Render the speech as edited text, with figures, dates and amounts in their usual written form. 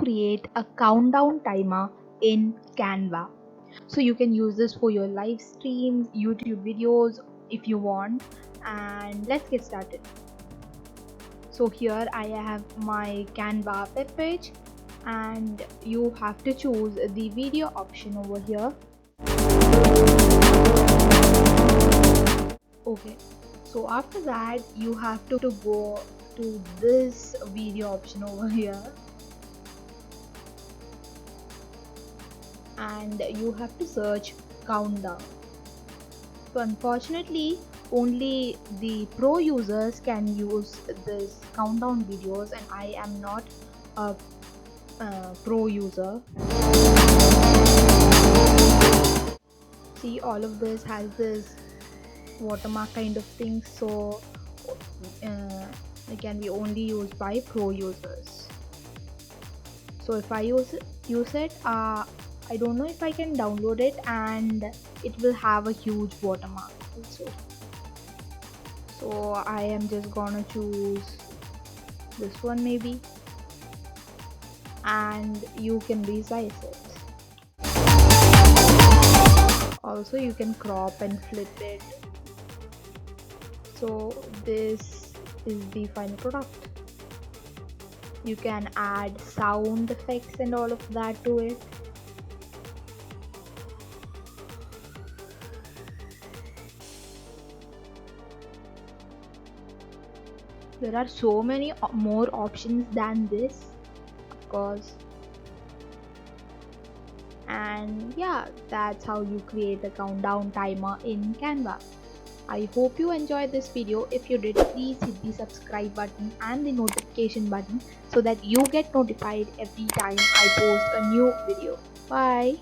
create a countdown timer in Canva. So you can use this for your live streams, YouTube videos if you want. And let's get started. So here I have my Canva web page, and you have to choose the video option over here. Okay, so after that you have to go to this video option over here, and you have to search countdown. So unfortunately only the pro users can use this countdown videos, and I am not a pro user. See, all of this has this watermark kind of thing, so it can be only used by pro users. So if I use it, I don't know if I can download it, and it will have a huge watermark also. So I am just gonna choose this one maybe, and you can resize it. Also you can crop and flip it. So this is the final product. You can add sound effects and all of that to it. There are so many more options than this, of course. And yeah, that's how you create a countdown timer in Canva. I hope you enjoyed this video. If you did, please hit the subscribe button and the notification button so that you get notified every time I post a new video. Bye.